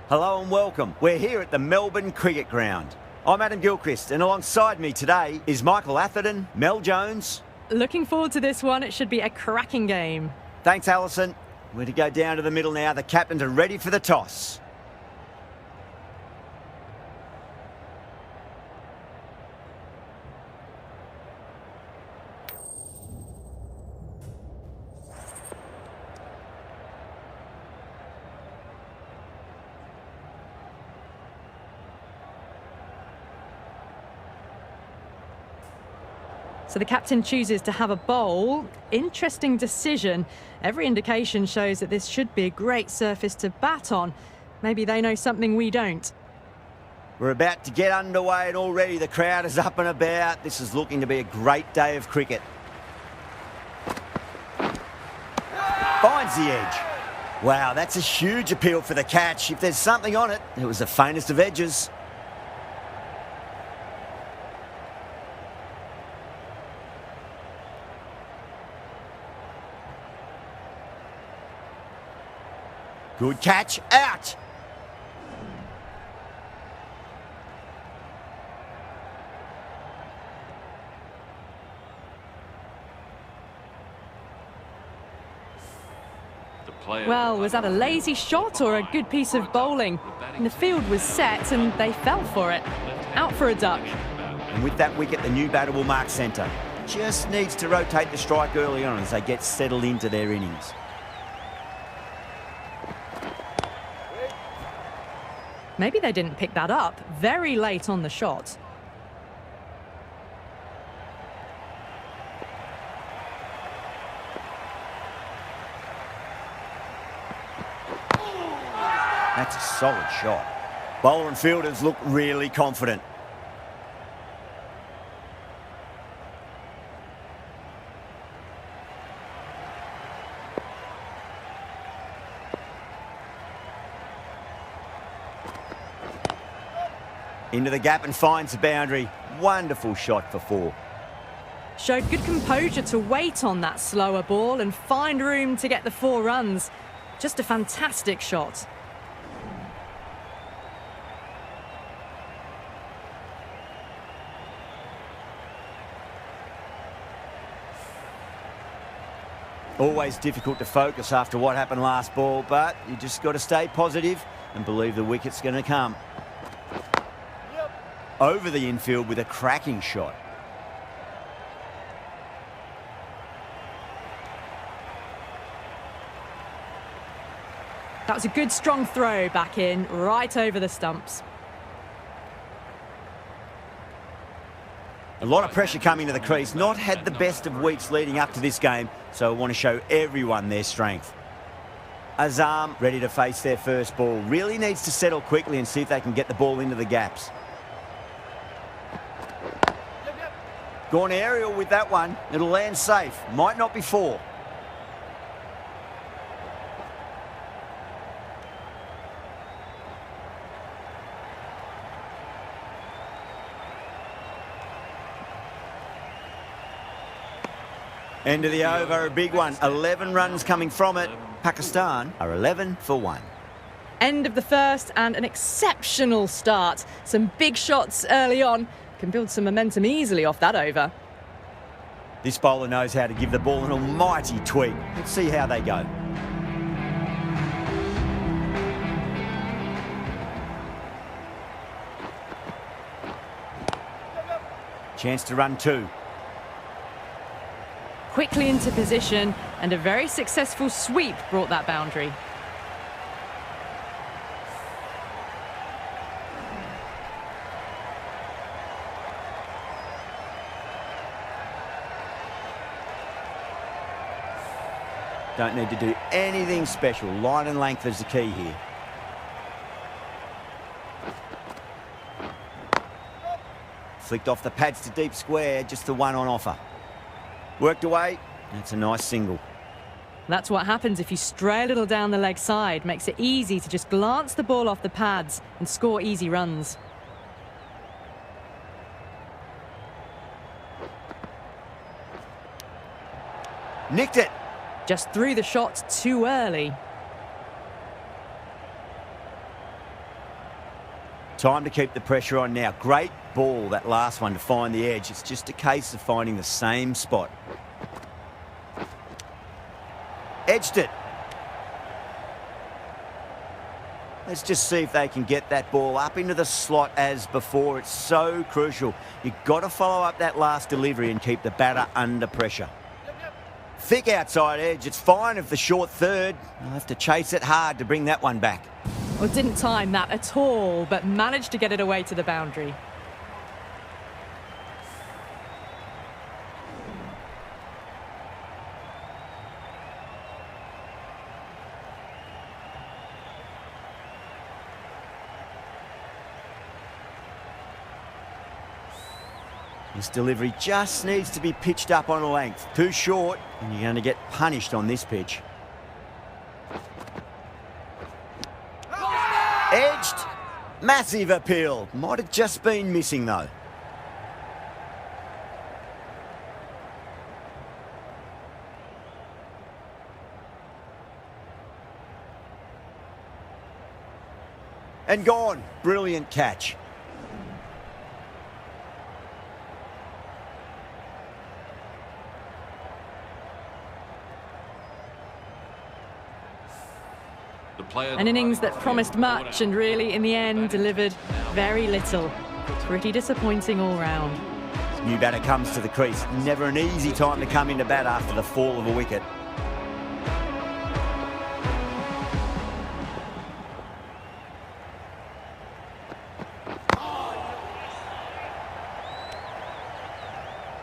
Hello and welcome. We're here at the Melbourne Cricket Ground. I'm Adam Gilchrist, and alongside me today is Michael Atherton, Mel Jones. Looking forward to this one. It should be a cracking game. Thanks, Alison. We're to go down to the middle now. The captains are ready for the toss. So the captain chooses to have a bowl. Interesting decision. Every indication shows that this should be a great surface to bat on. Maybe they know something we don't. We're about to get underway and already the crowd is up and about. This is looking to be a great day of cricket. Finds the edge. Wow, that's a huge appeal for the catch. If there's something on it, it was the faintest of edges. Good catch, out! Well, was that a lazy shot or a good piece of bowling? And the field was set and they fell for it. Out for a duck. And with that wicket, the new batter will mark centre. Just needs to rotate the strike early on as they get settled into their innings. Maybe they didn't pick that up. Very late on the shot. That's a solid shot. Bowler and fielders look really confident. Into the gap and finds the boundary. Wonderful shot for 4. Showed good composure to wait on that slower ball and find room to get the 4 runs. Just a fantastic shot. Always difficult to focus after what happened last ball, but you just got to stay positive and believe the wicket's going to come. Over the infield with a cracking shot. That was a good strong throw back in, right over the stumps. A lot of pressure coming to the crease. Not had the best of weeks leading up to this game, so I want to show everyone their strength. Azam ready to face their first ball. Really needs to settle quickly and see if they can get the ball into the gaps. Gone aerial with that one. It'll land safe. Might not be 4. End of the over, a big one. 11 runs coming from it. Pakistan are 11 for 1. End of the first and an exceptional start. Some big shots early on. Can build some momentum easily off that over. This bowler knows how to give the ball an almighty tweak. Let's see how they go. Chance to run 2. Quickly into position and a very successful sweep brought that boundary. Don't need to do anything special. Line and length is the key here. Flicked off the pads to deep square, just the one on offer. Worked away, that's a nice single. That's what happens if you stray a little down the leg side. Makes it easy to just glance the ball off the pads and score easy runs. Nicked it. Just threw the shot too early. Time to keep the pressure on now. Great ball, that last one, to find the edge. It's just a case of finding the same spot. Edged it. Let's just see if they can get that ball up into the slot as before. It's so crucial. You've got to follow up that last delivery and keep the batter under pressure. Thick outside edge. It's fine if the short third. I'll have to chase it hard to bring that one back. Well, didn't time that at all, but managed to get it away to the boundary. This delivery just needs to be pitched up on a length. Too short, and you're going to get punished on this pitch. Edged. Massive appeal. Might have just been missing, though. And gone. Brilliant catch. An innings that promised much and really, in the end, delivered very little. Pretty disappointing all round. New batter comes to the crease. Never an easy time to come into bat after the fall of a wicket.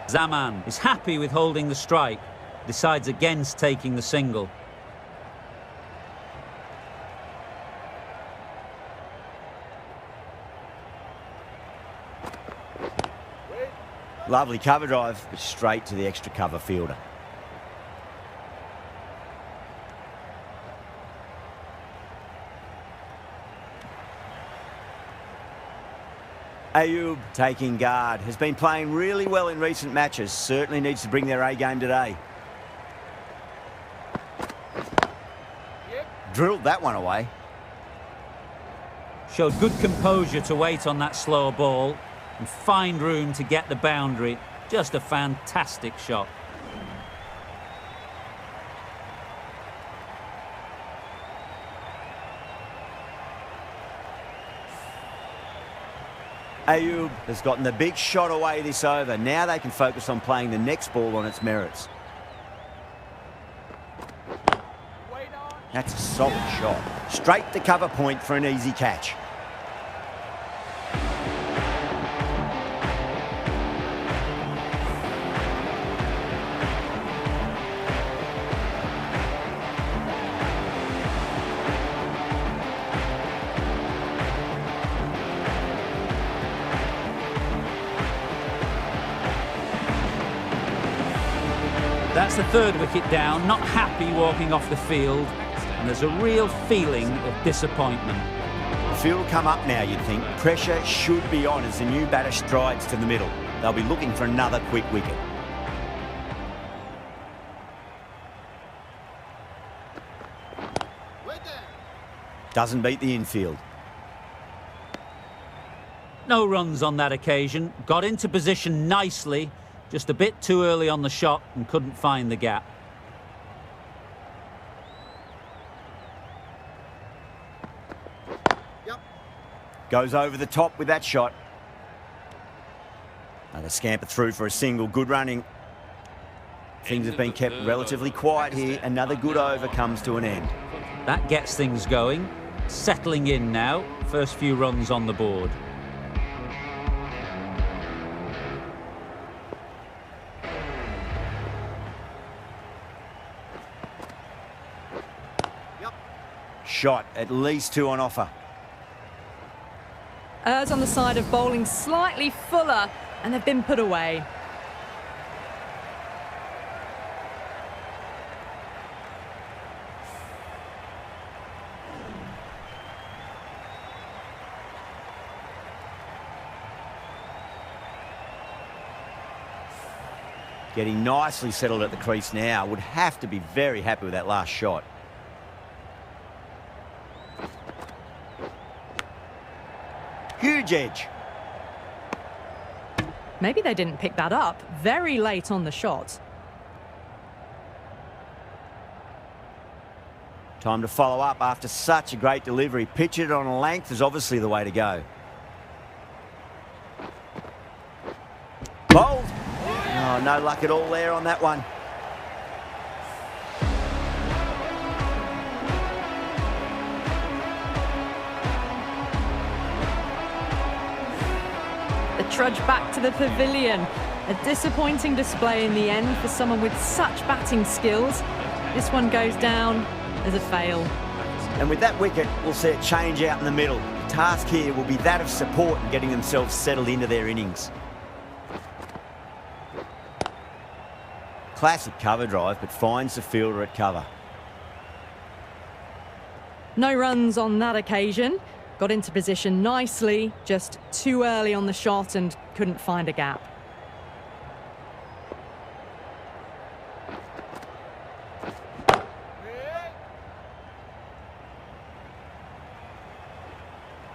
Zaman is happy with holding the strike, decides against taking the single. Lovely cover drive, but straight to the extra cover fielder. Ayub taking guard. Has been playing really well in recent matches. Certainly needs to bring their A game today. Drilled that one away. Showed good composure to wait on that slower ball and find room to get the boundary. Just a fantastic shot. Ayub has gotten the big shot away this over. Now they can focus on playing the next ball on its merits. That's a solid shot. Straight to cover point for an easy catch. That's the third wicket down, not happy walking off the field, and there's a real feeling of disappointment. The field will come up now, you'd think. Pressure should be on as the new batter strides to the middle. They'll be looking for another quick wicket. Doesn't beat the infield. No runs on that occasion, got into position nicely, just a bit too early on the shot and couldn't find the gap. Goes over the top with that shot. And they scamper through for a single. Good running. Things have been kept relatively quiet here. Another good over comes to an end. That gets things going. Settling in now. First few runs on the board. Shot, at least two on offer. Errs on the side of bowling slightly fuller, and they've been put away. Getting nicely settled at the crease now. Would have to be very happy with that last shot. huge edge. Maybe they didn't pick that up very late on the shot. Time to follow up after such a great delivery. Pitch it on a length is obviously the way to go. Bowled. Oh, no luck at all there on that one. The trudge back to the pavilion. A disappointing display in the end for someone with such batting skills. This one goes down as a fail. And with that wicket, we'll see it change out in the middle. The task here will be that of support and getting themselves settled into their innings. Classic cover drive, but finds the fielder at cover. No runs on that occasion. Got into position nicely, just too early on the shot and couldn't find a gap.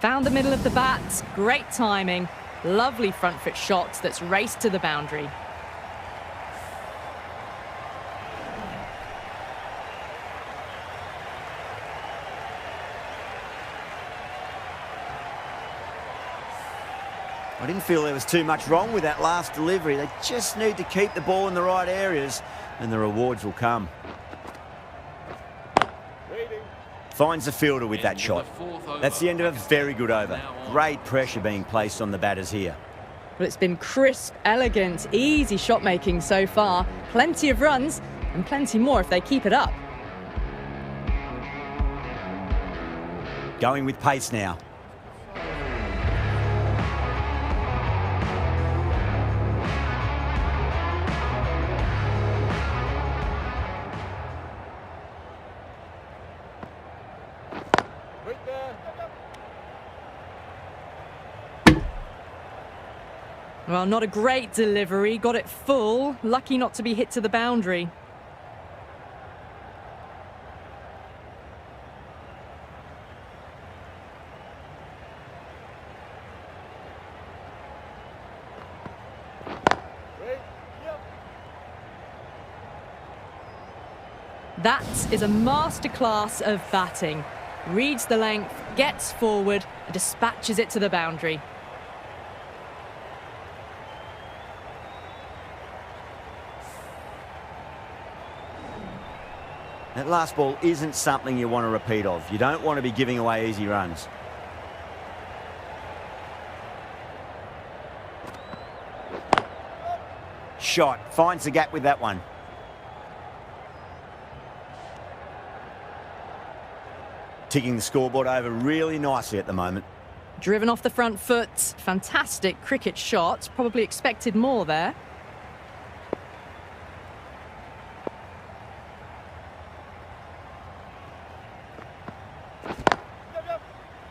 Found the middle of the bat, great timing. Lovely front foot shot that's raced to the boundary. I didn't feel there was too much wrong with that last delivery. They just need to keep the ball in the right areas and the rewards will come. Finds the fielder with that shot. That's the end of a very good over. Great pressure being placed on the batters here. Well, it's been crisp, elegant, easy shot making so far. Plenty of runs and plenty more if they keep it up. Going with pace now. Well, not a great delivery, got it full, lucky not to be hit to the boundary. That is a masterclass of batting. Reads the length, gets forward, and dispatches it to the boundary. That last ball isn't something you want to repeat of. You don't want to be giving away easy runs. Shot. Finds the gap with that one. Ticking the scoreboard over really nicely at the moment. Driven off the front foot. Fantastic cricket shot. Probably expected more there.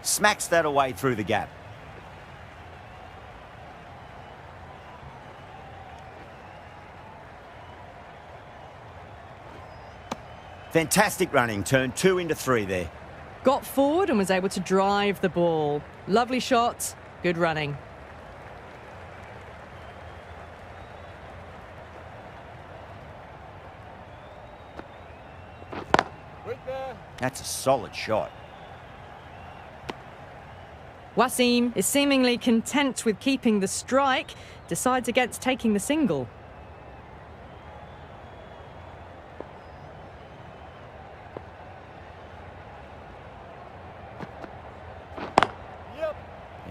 Smacks that away through the gap. Fantastic running. Turned 2 into 3 there. Got forward and was able to drive the ball. Lovely shot, good running. That's a solid shot. Wasim is seemingly content with keeping the strike, decides against taking the single.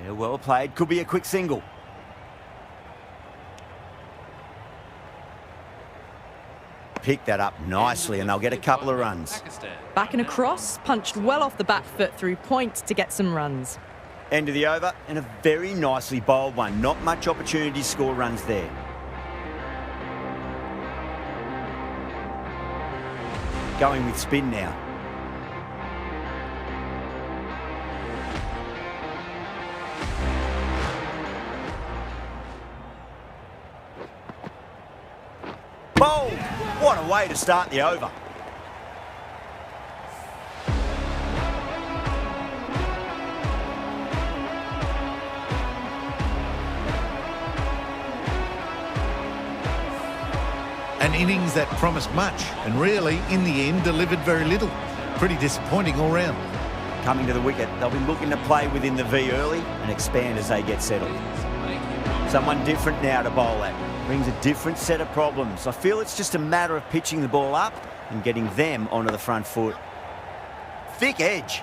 Yeah, well played. Could be a quick single. Pick that up nicely and they'll get a couple of runs. Back and across, punched well off the back foot through point to get some runs. End of the over and a very nicely bowled one. Not much opportunity to score runs there. Going with spin now. Bowled! What a way to start the over. An innings that promised much and really, in the end, delivered very little. Pretty disappointing all round. Coming to the wicket, they'll be looking to play within the V early and expand as they get settled. Someone different now to bowl at. Brings a different set of problems. I feel it's just a matter of pitching the ball up and getting them onto the front foot. Thick edge.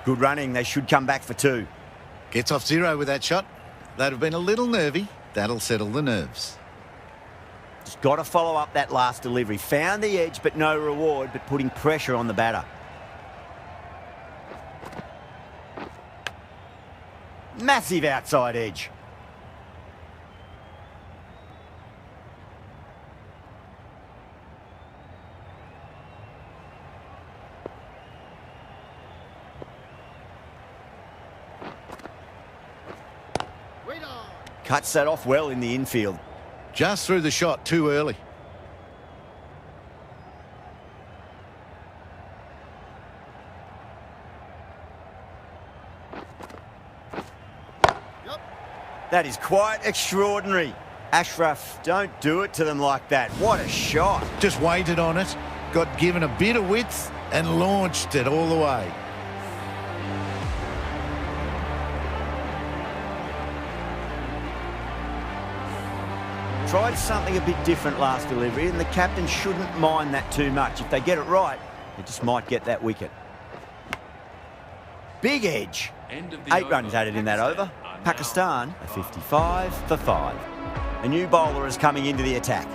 Good running. They should come back for 2. Gets off 0 with that shot. They'd have been a little nervy. That'll settle the nerves. Just got to follow up that last delivery. Found the edge, but no reward, but putting pressure on the batter. Massive outside edge. Cuts that off well in the infield. Just threw the shot too early. That is quite extraordinary. Ashraf, don't do it to them like that. What a shot. Just waited on it, got given a bit of width and launched it all the way. Tried something a bit different last delivery, and the captain shouldn't mind that too much. If they get it right, they just might get that wicket. Big edge. 8 runs added in that over. Pakistan are 55 for 5. A new bowler is coming into the attack.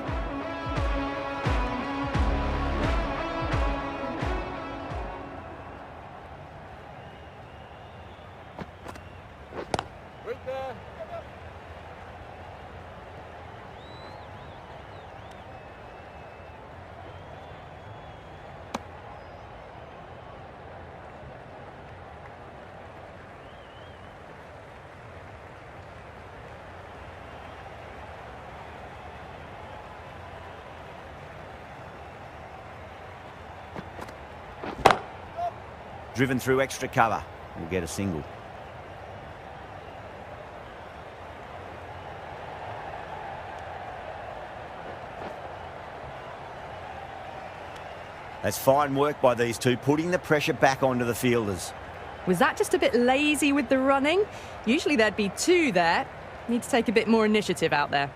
Driven through extra cover. Will get a single. That's fine work by these two, putting the pressure back onto the fielders. Was that just a bit lazy with the running? Usually there'd be 2 there. Need to take a bit more initiative out there.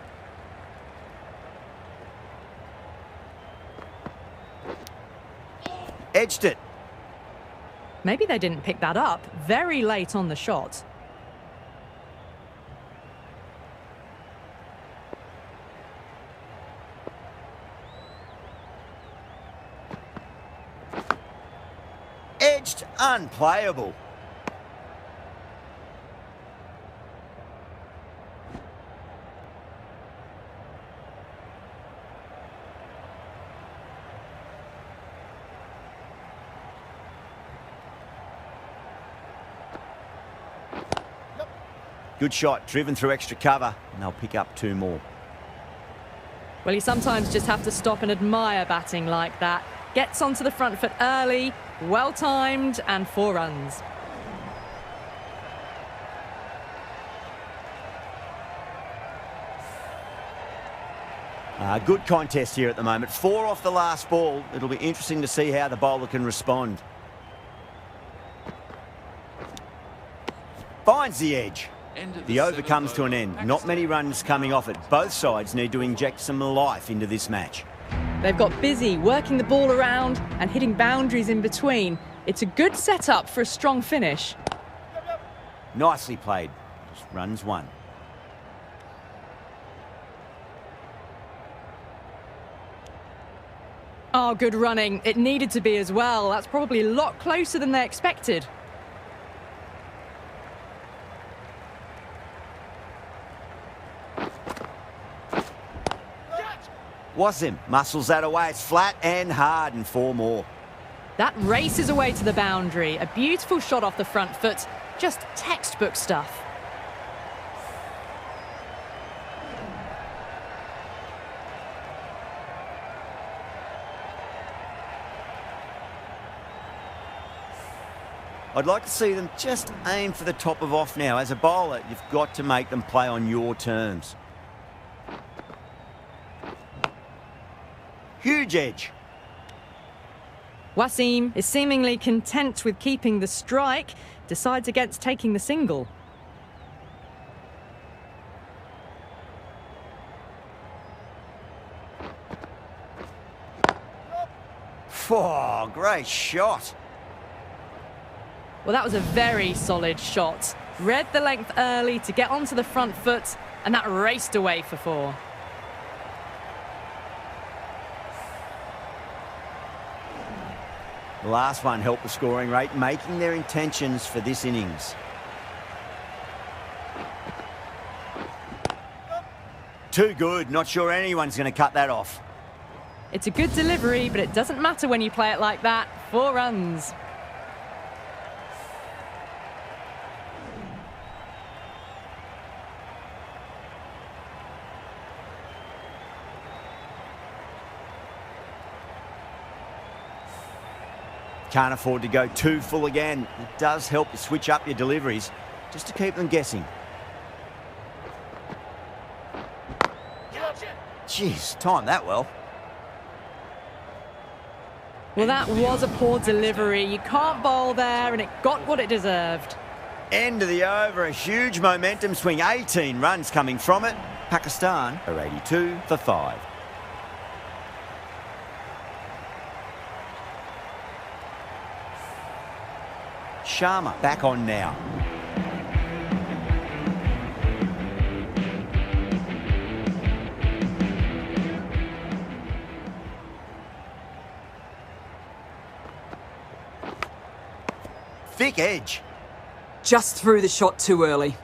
Edged it. Maybe they didn't pick that up very late on the shot. Edged, unplayable. Good shot, driven through extra cover, and they'll pick up 2 more. Well, you sometimes just have to stop and admire batting like that. Gets onto the front foot early, well-timed, and 4 runs. Good contest here at the moment. 4 off the last ball. It'll be interesting to see how the bowler can respond. Finds the edge. The over comes to an end. Not many runs coming off it. Both sides need to inject some life into this match. They've got busy working the ball around and hitting boundaries in between. It's a good setup for a strong finish. Nicely played. Just runs 1. Oh, good running. It needed to be as well. That's probably a lot closer than they expected. Wasim muscles that away. It's flat and hard, and 4 more. That races away to the boundary. A beautiful shot off the front foot. Just textbook stuff. I'd like to see them just aim for the top of off now. As a bowler, you've got to make them play on your terms. Huge edge. Wasim is seemingly content with keeping the strike, decides against taking the single. Oh, great shot. Well, that was a very solid shot. Read the length early to get onto the front foot, and that raced away for 4. The last one helped the scoring rate, making their intentions for this innings. Too good. Not sure anyone's going to cut that off. It's a good delivery, but it doesn't matter when you play it like that. 4 runs. Can't afford to go too full again. It does help you switch up your deliveries, just to keep them guessing. Jeez, timed that well. Well, that was a poor delivery. You can't bowl there, and it got what it deserved. End of the over, a huge momentum swing. 18 runs coming from it. Pakistan are 82 for 5. Sharma back on now. Thick edge. Just threw the shot too early.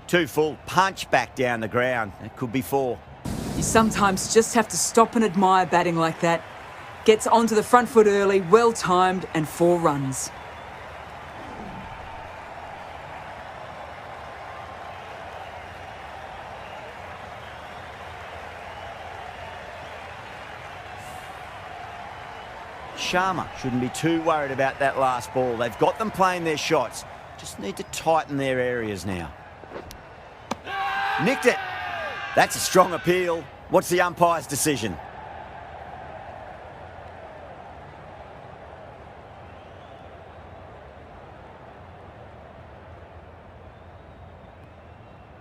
Too full, punch back down the ground. It could be 4. You sometimes just have to stop and admire batting like that. Gets onto the front foot early, well timed, and 4 runs. Sharma shouldn't be too worried about that last ball. They've got them playing their shots. Just need to tighten their areas now. Nicked it. That's a strong appeal. What's the umpire's decision?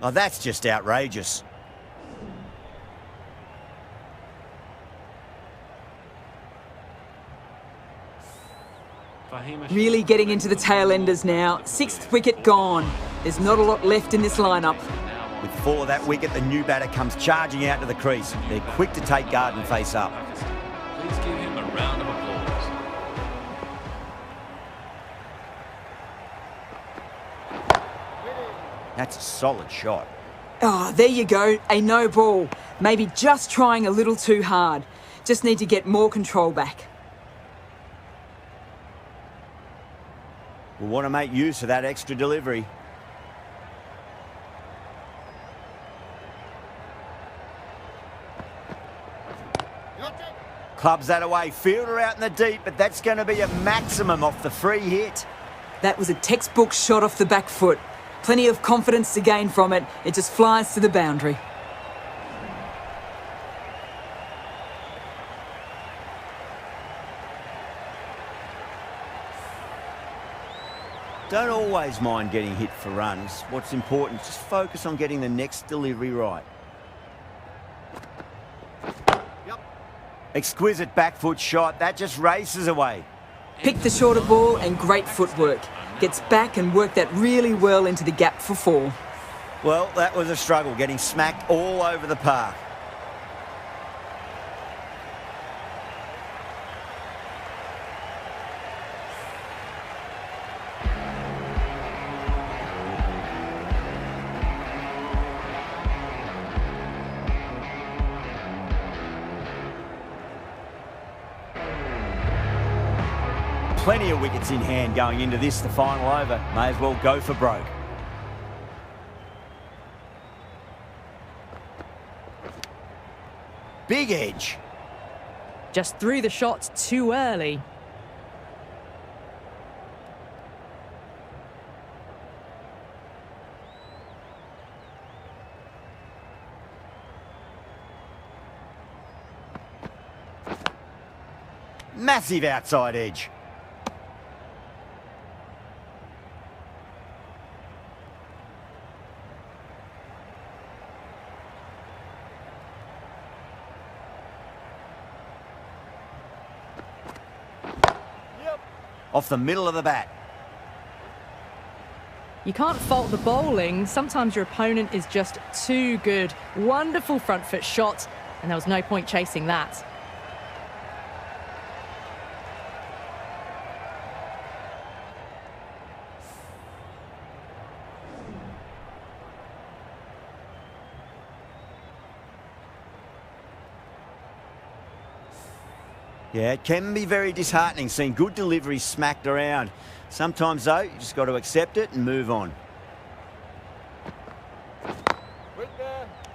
Oh, that's just outrageous. Really getting into the tail enders now. 6th wicket gone. There's not a lot left in this lineup. With the fall of that wicket, the new batter comes charging out to the crease. They're quick to take guard and face up. Please give him a round of applause. That's a solid shot. Oh, there you go. A no ball. Maybe just trying a little too hard. Just need to get more control back. We'll want to make use of that extra delivery. Clubs that away. Fielder out in the deep, but that's going to be a maximum off the free hit. That was a textbook shot off the back foot. Plenty of confidence to gain from it. It just flies to the boundary. Don't always mind getting hit for runs. What's important is just focus on getting the next delivery right. Exquisite back foot shot. That just races away. Picked the shorter ball and great footwork. Gets back and worked that really well into the gap for 4. Well, that was a struggle, getting smacked all over the park. Plenty of wickets in hand going into this, the final over. May as well go for broke. Big edge. Just threw the shot too early. Massive outside edge. Off the middle of the bat. You can't fault the bowling. Sometimes your opponent is just too good. Wonderful front foot shot, and there was no point chasing that. Yeah, it can be very disheartening seeing good deliveries smacked around. Sometimes, though, you just got to accept it and move on.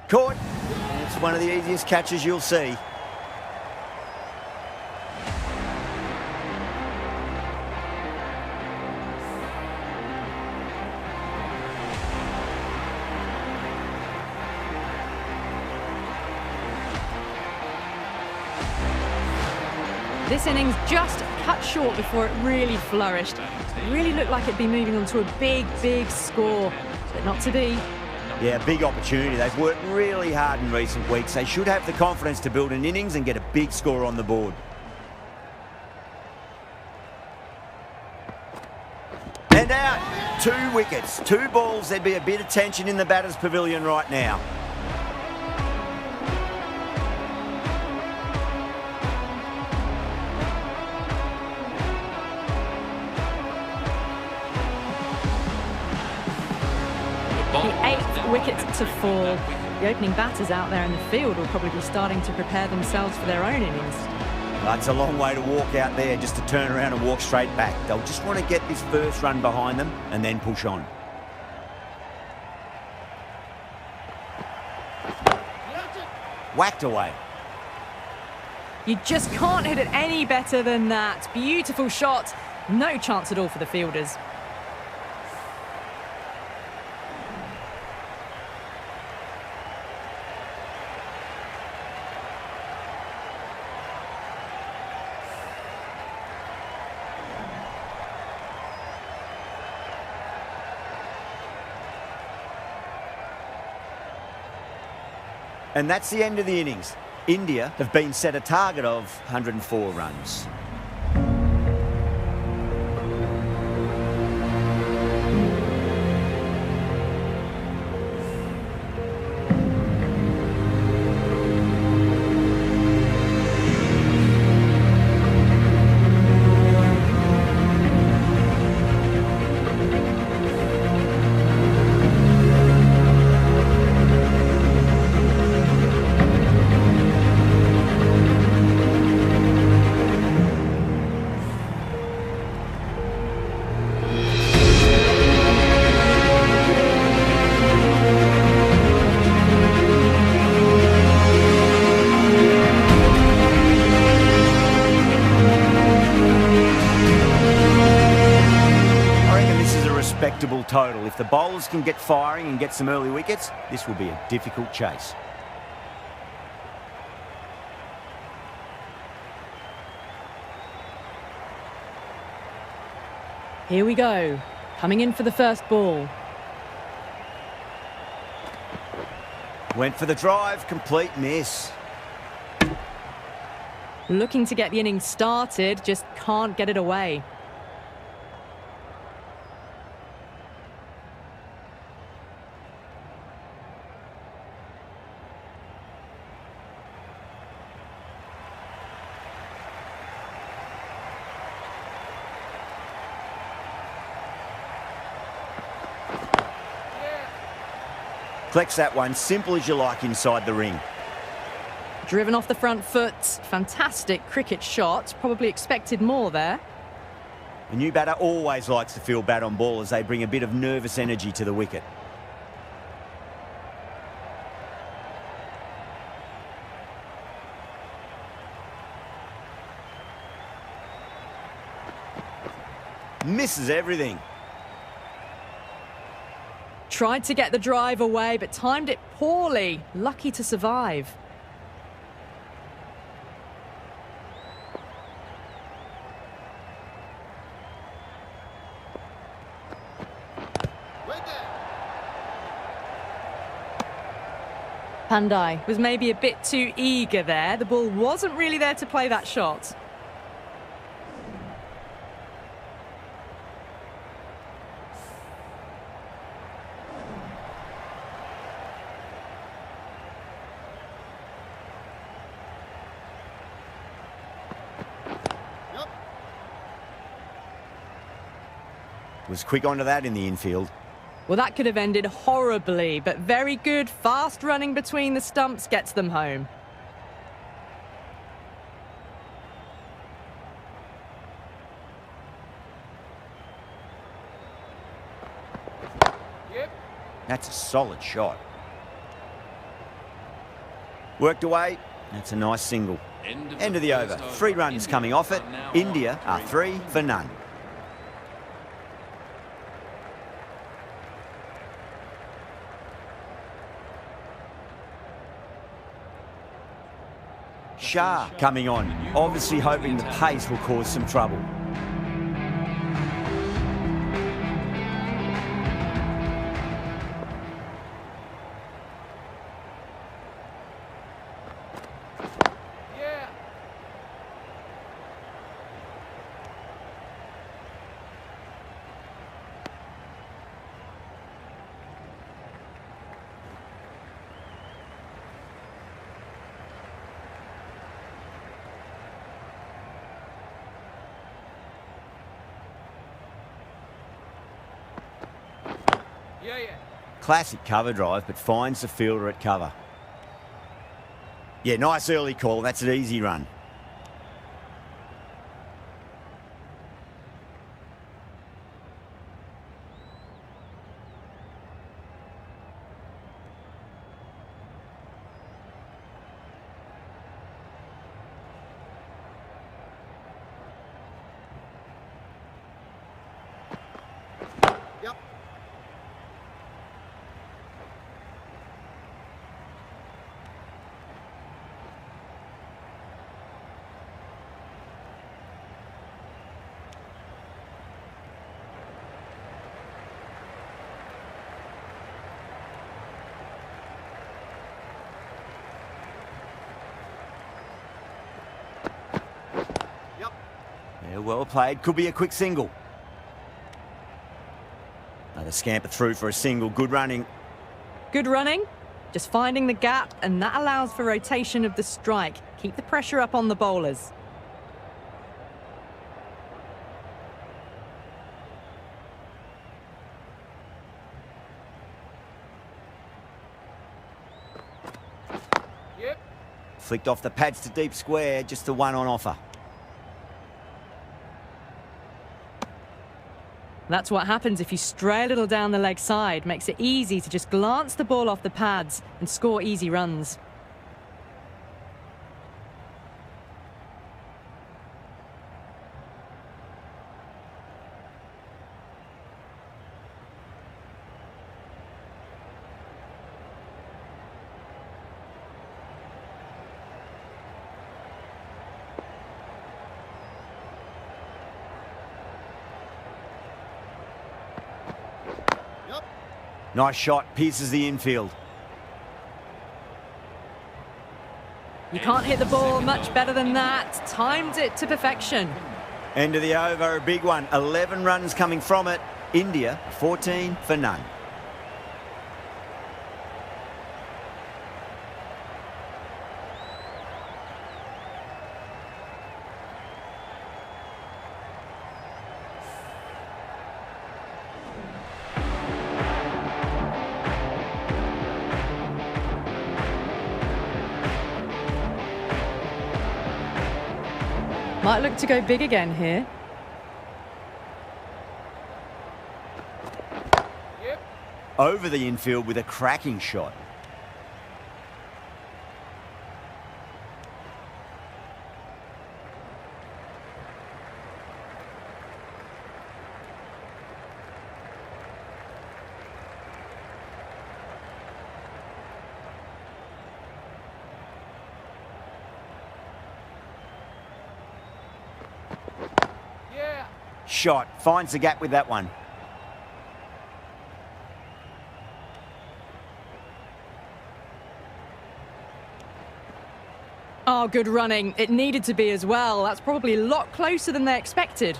Caught. It's one of the easiest catches you'll see. This innings just cut short before it really flourished. It really looked like it'd be moving on to a big, big score, but not to be. Yeah, big opportunity. They've worked really hard in recent weeks. They should have the confidence to build an innings and get a big score on the board. And out. 2 wickets, 2 balls. There'd be a bit of tension in the batter's pavilion right now. The 8th wicket to fall. The opening batters out there in the field will probably be starting to prepare themselves for their own innings. That's a long way to walk out there just to turn around and walk straight back. They'll just want to get this first run behind them and then push on. Whacked away. You just can't hit it any better than that. Beautiful shot. No chance at all for the fielders. And that's the end of the innings. India have been set a target of 104 runs. Respectable total. If the bowlers can get firing and get some early wickets, this will be a difficult chase. Here we go. Coming in for the first ball. Went for the drive, complete miss. Looking to get the innings started, just can't get it away. Collects that one, simple as you like inside the ring. Driven off the front foot. Fantastic cricket shot. Probably expected more there. A new batter always likes to feel bat on ball as they bring a bit of nervous energy to the wicket. Misses everything. Tried to get the drive away, but timed it poorly. Lucky to survive. Pandai was maybe a bit too eager there. The ball wasn't really there to play that shot. Was quick onto that in the infield. Well, that could have ended horribly, but very good, fast running between the stumps gets them home. That's a solid shot. Worked away. That's a nice single. End of the over. 3 runs coming off it. India are 3 for none. Shah coming on, obviously hoping the pace will cause some trouble. Classic cover drive, but finds the fielder at cover. Yeah, nice early call. That's an easy run. Yeah, well played. Could be a quick single. Another scamper through for a single. Good running. Good running, just finding the gap, and that allows for rotation of the strike. Keep the pressure up on the bowlers. Flicked off the pads to deep square, just the one on offer. That's what happens if you stray a little down the leg side. Makes it easy to just glance the ball off the pads and score easy runs. Nice shot, pierces the infield. You can't hit the ball much better than that. Timed it to perfection. End of the over, a big one. 11 runs coming from it. India, 14 for none. Might look to go big again here. over the infield with a cracking shot. Shot, finds the gap with that one. Oh, good running. It needed to be as well. That's probably a lot closer than they expected.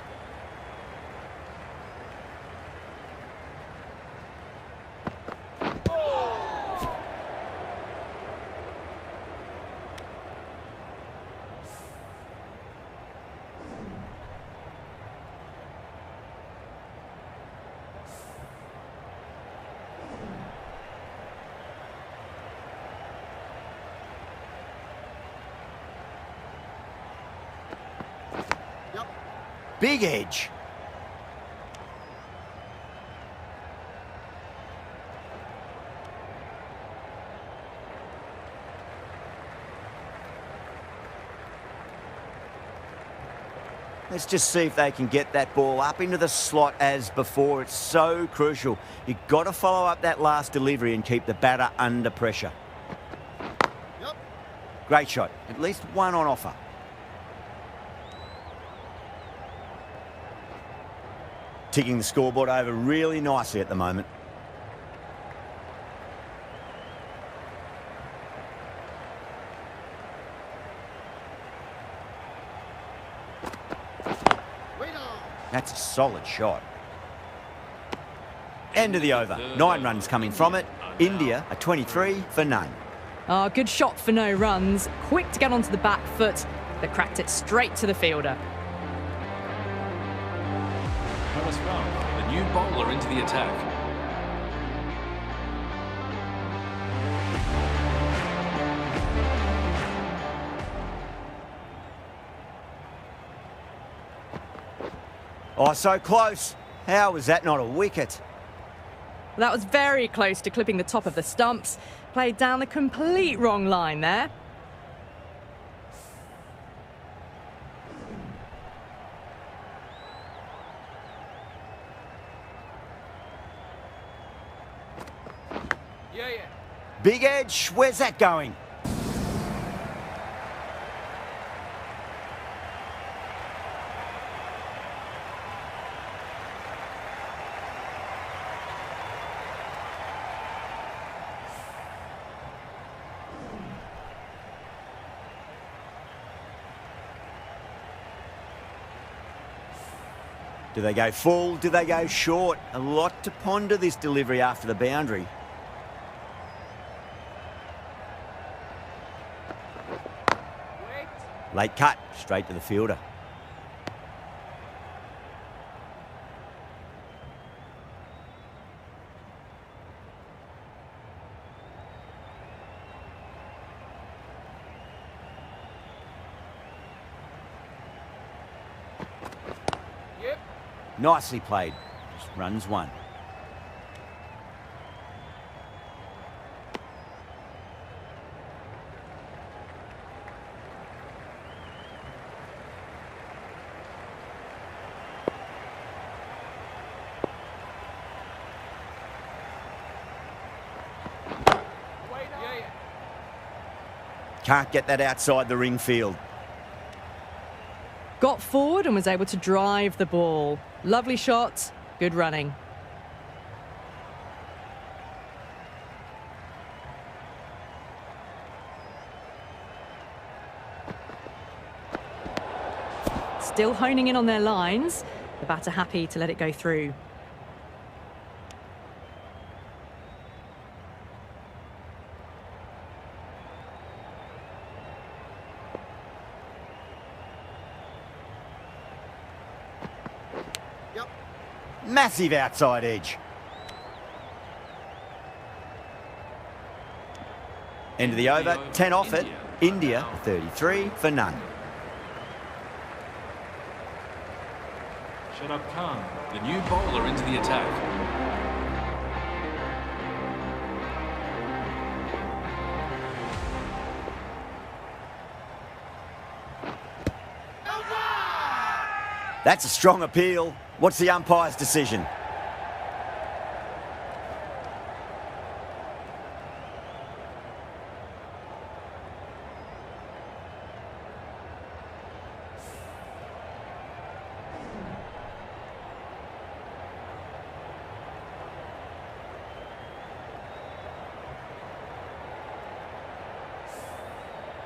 Big edge. Let's just see if they can get that ball up into the slot as before. It's so crucial. You've got to follow up that last delivery and keep the batter under pressure. Great shot. At least one on offer. Ticking the scoreboard over really nicely at the moment. That's a solid shot. End of the over. 9 runs coming from it. India are 23 for none. Oh, good shot for no runs. Quick to get onto the back foot, but cracked it straight to the fielder. The new bowler into the attack. Oh, so close. How was that not a wicket? That was very close to clipping the top of the stumps. Played down the complete wrong line there. Big edge. Where's that going? Do they go full? Do they go short? A lot to ponder this delivery after the boundary. Late cut, straight to the fielder. Nicely played. Just runs one. Can't get that outside the ring field. Got forward and was able to drive the ball. Lovely shot, good running. Still honing in on their lines. The batter happy to let it go through. Massive outside edge. End of the over, 10 off it. India 33 for none. Khan, the new bowler into the attack. That's a strong appeal. What's the umpire's decision?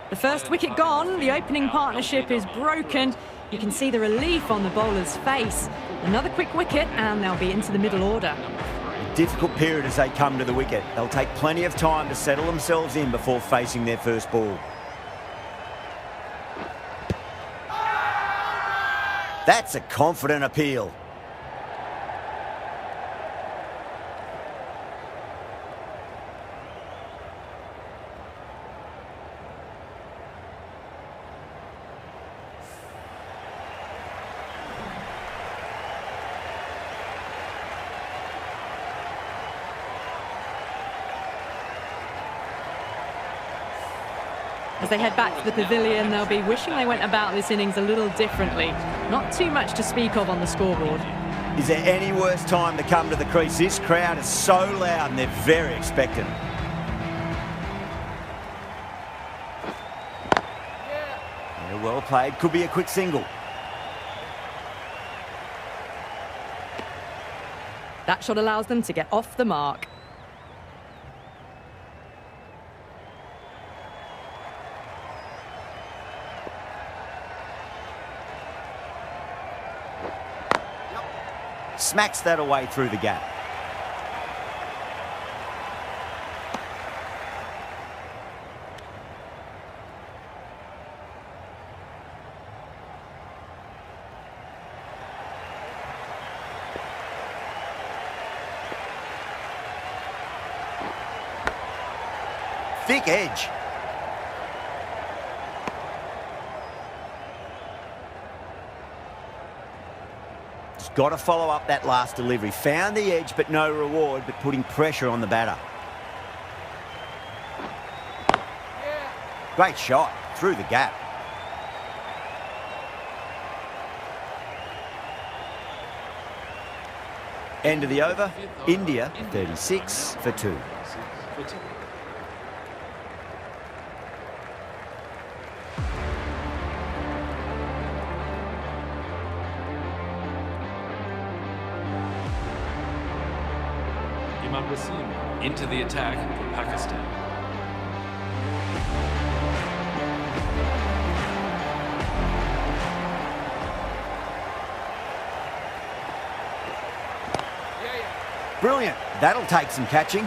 The first wicket gone, the opening partnership is broken. You can see the relief on the bowler's face. Another quick wicket and they'll be into the middle order. A difficult period as they come to the wicket. They'll take plenty of time to settle themselves in before facing their first ball. That's a confident appeal. As they head back to the pavilion, they'll be wishing they went about this innings a little differently. Not too much to speak of on the scoreboard. Is there any worse time to come to the crease? This crowd is so loud and they're very expectant. Yeah, well played. Could be a quick single. That shot allows them to get off the mark. Smacks that away through the gap. Thick edge. Got to follow up that last delivery. Found the edge, but no reward, but putting pressure on the batter. Great shot through the gap. End of the over. India 36 for 2. Into the attack for Pakistan. Brilliant. That'll take some catching.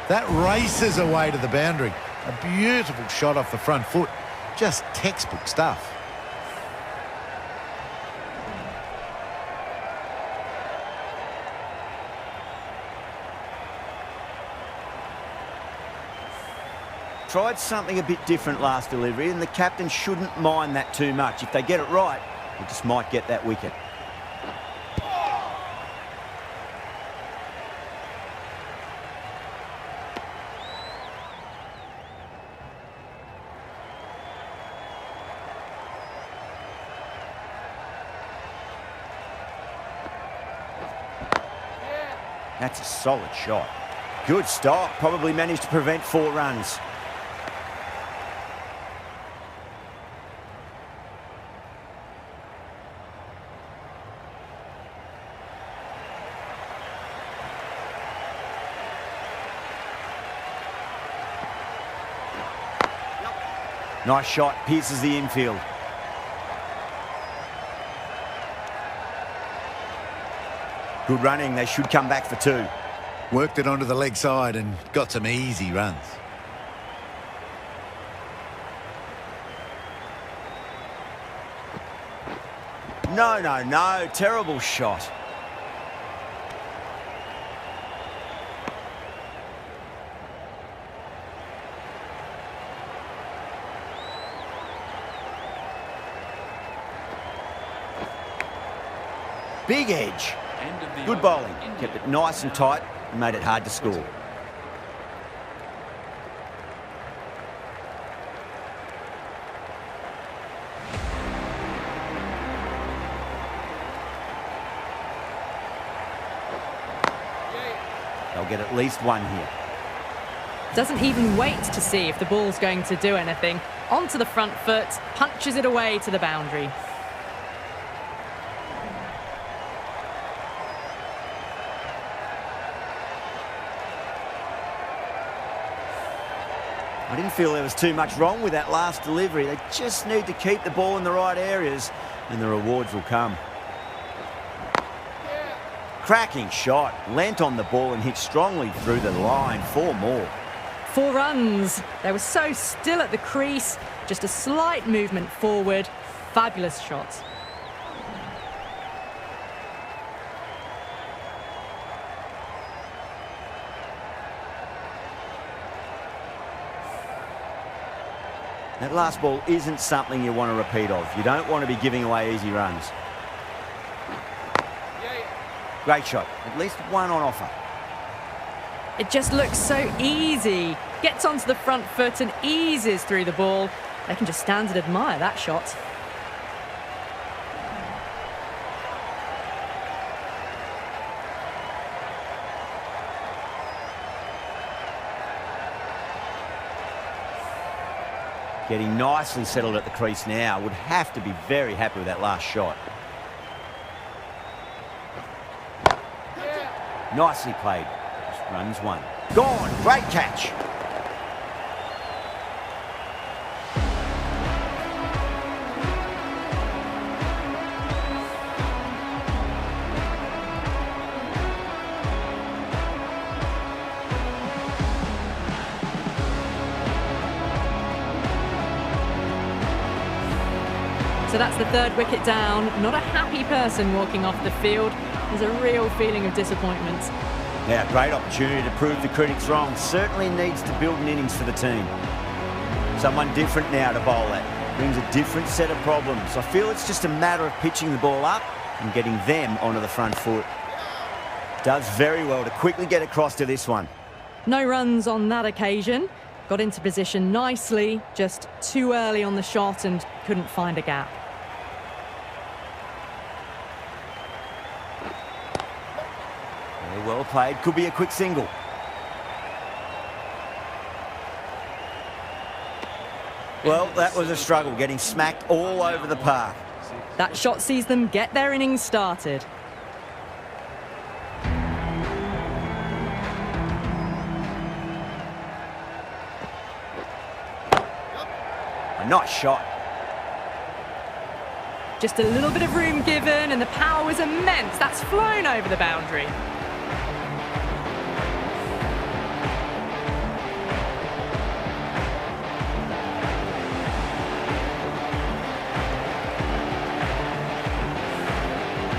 That races away to the boundary. A beautiful shot off the front foot. Just textbook stuff. Tried something a bit different last delivery, and the captain shouldn't mind that too much. If they get it right, they just might get that wicket. That's a solid shot. Good stop. Probably managed to prevent 4 runs. Nice shot, pierces the infield. Good running, they should come back for 2. Worked it onto the leg side and got some easy runs. No, terrible shot. Big edge. Good bowling. Kept it nice and tight and made it hard to score. They'll get at least one here. Doesn't even wait to see if the ball's going to do anything. Onto the front foot, punches it away to the boundary. I didn't feel there was too much wrong with that last delivery. They just need to keep the ball in the right areas and the rewards will come. Cracking shot. Leant on the ball and hit strongly through the line. 4 more. 4 runs. They were so still at the crease. Just a slight movement forward. Fabulous shot. That last ball isn't something you want to repeat of. You don't want to be giving away easy runs. Great shot. At least one on offer. It just looks so easy. Gets onto the front foot and eases through the ball. They can just stand and admire that shot. Getting nicely settled at the crease now. Would have to be very happy with that last shot. Nicely played. Just runs one. Gone. Great catch. So that's the 3rd wicket down. Not a happy person walking off the field. There's a real feeling of disappointment. Yeah, great opportunity to prove the critics wrong. Certainly needs to build an innings for the team. Someone different now to bowl at. Brings a different set of problems. I feel it's just a matter of pitching the ball up and getting them onto the front foot. Does very well to quickly get across to this one. No runs on that occasion. Got into position nicely, just too early on the shot and couldn't find a gap. Very well played. Could be a quick single. Well, that was a struggle, getting smacked all over the park. That shot sees them get their innings started. A nice shot. Just a little bit of room given and the power was immense. That's flown over the boundary.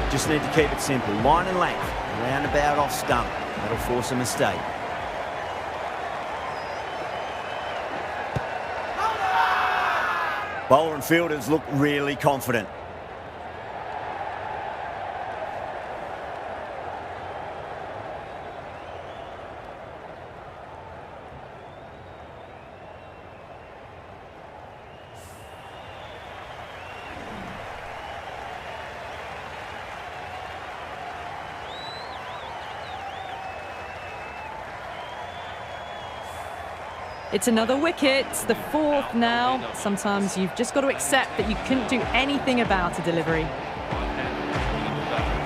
Just need to keep it simple. Line and length. Roundabout off stump. That'll force a mistake. Bowler and fielders look really confident. It's another wicket, the 4th now. Sometimes you've just got to accept that you couldn't do anything about a delivery.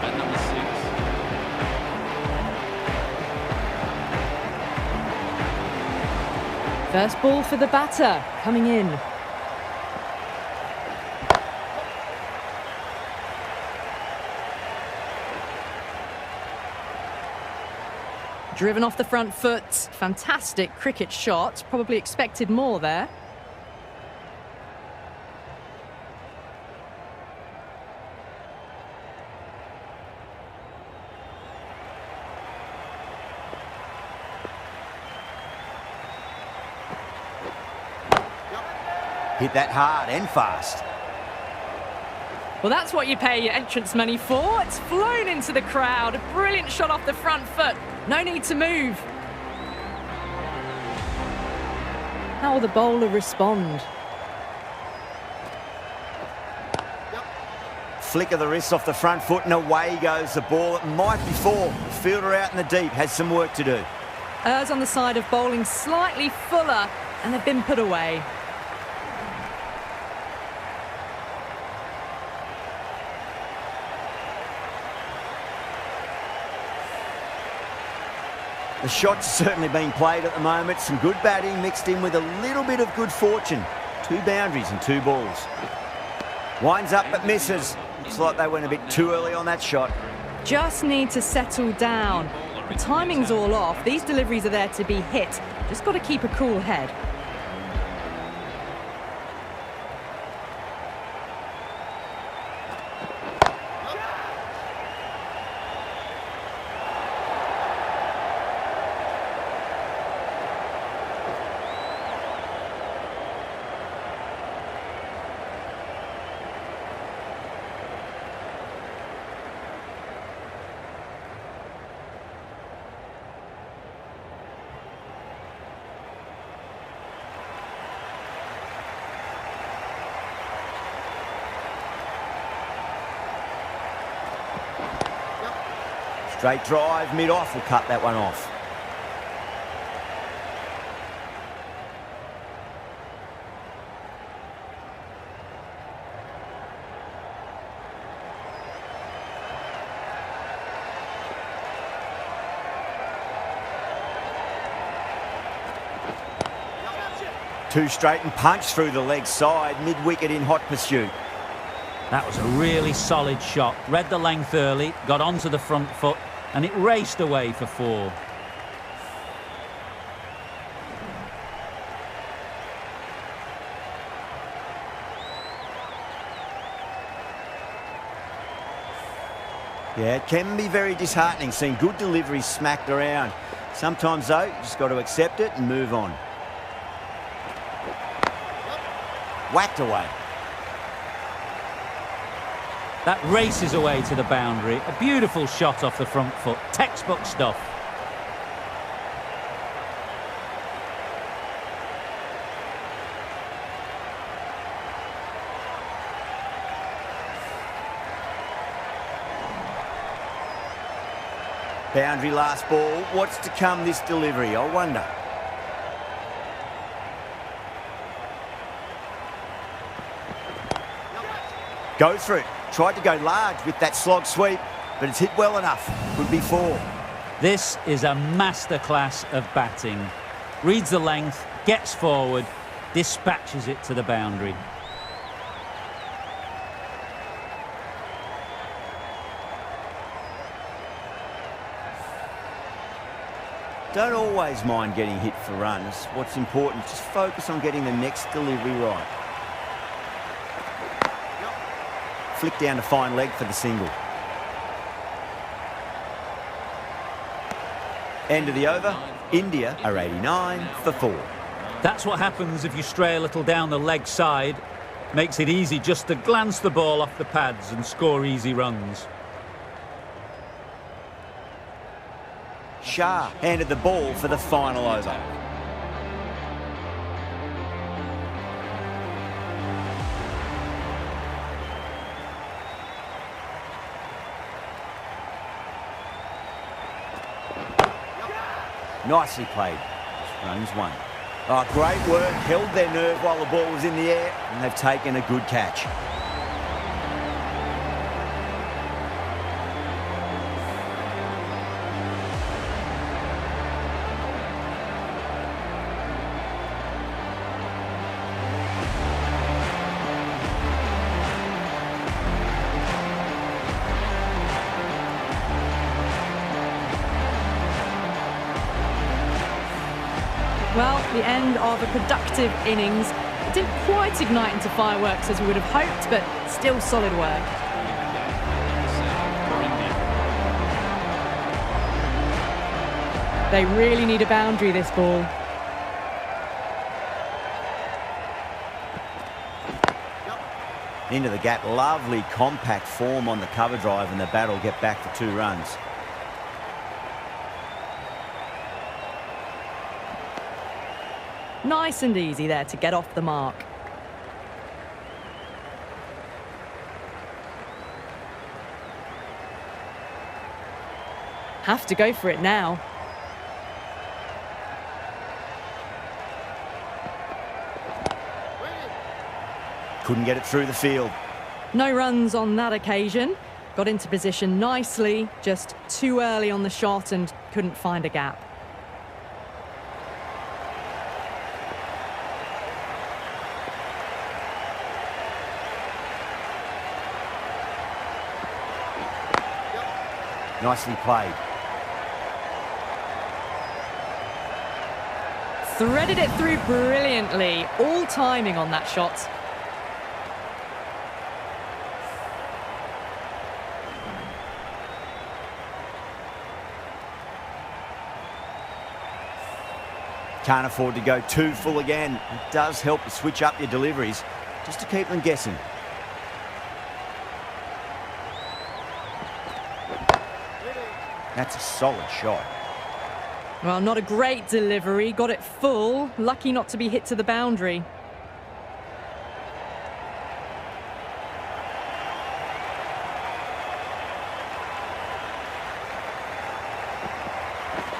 At number 6. First ball for the batter, coming in. Driven off the front foot, fantastic cricket shot, probably expected more there. Hit that hard and fast. Well, that's what you pay your entrance money for. It's flown into the crowd. A brilliant shot off the front foot. No need to move. How will the bowler respond? flick of the wrist off the front foot and away goes the ball. It might be four. The fielder out in the deep has some work to do. Errs on the side of bowling slightly fuller, and they've been put away. The shot's certainly being played at the moment. Some good batting mixed in with a little bit of good fortune. 2 boundaries and 2 balls. Winds up but misses. Looks like they went a bit too early on that shot. Just need to settle down. The timing's all off. These deliveries are there to be hit. Just got to keep a cool head. Straight drive, mid-off, will cut that one off. Two straight and punch through the leg side, mid-wicket in hot pursuit. That was a really solid shot. Read the length early, got onto the front foot, and it raced away for 4. Yeah, it can be very disheartening seeing good deliveries smacked around. Sometimes, though, you just got to accept it and move on. Whacked away. That races away to the boundary. A beautiful shot off the front foot. Textbook stuff. Boundary last ball. What's to come this delivery, I wonder. Go through it. Tried to go large with that slog sweep, but it's hit well enough. Could be 4. This is a masterclass of batting. Reads the length, gets forward, dispatches it to the boundary. Don't always mind getting hit for runs. What's important is just focus on getting the next delivery right. Flick down to fine leg for the single. End of the over. India are 89 for 4. That's what happens if you stray a little down the leg side. Makes it easy just to glance the ball off the pads and score easy runs. Shah handed the ball for the final over. Nicely played. Runs 1. Oh, great work. Held their nerve while the ball was in the air, and they've taken a good catch. Well, the end of a productive innings. It didn't quite ignite into fireworks as we would have hoped, but still solid work. They really need a boundary, this ball. Into the gap. Lovely compact form on the cover drive, and the bat will get back for 2 runs. Nice and easy there to get off the mark. Have to go for it now. Couldn't get it through the field. No runs on that occasion. Got into position nicely, just too early on the shot and couldn't find a gap. Nicely played. Threaded it through brilliantly. All timing on that shot. Can't afford to go too full again. It does help to switch up your deliveries, just to keep them guessing. That's a solid shot. Well, not a great delivery. Got it full. Lucky not to be hit to the boundary.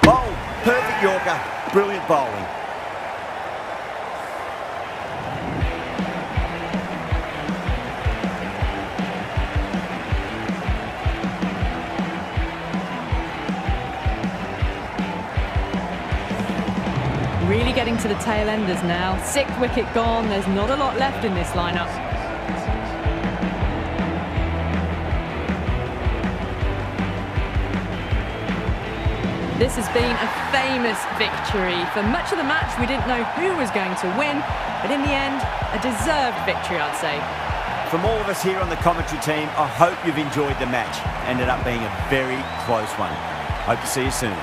Bowl, perfect Yorker. Brilliant bowling. Really getting to the tail enders now. 6th wicket gone. There's not a lot left in this lineup. This has been a famous victory. For much of the match, we didn't know who was going to win, but in the end, a deserved victory, I'd say. From all of us here on the commentary team, I hope you've enjoyed the match. Ended up being a very close one. Hope to see you soon.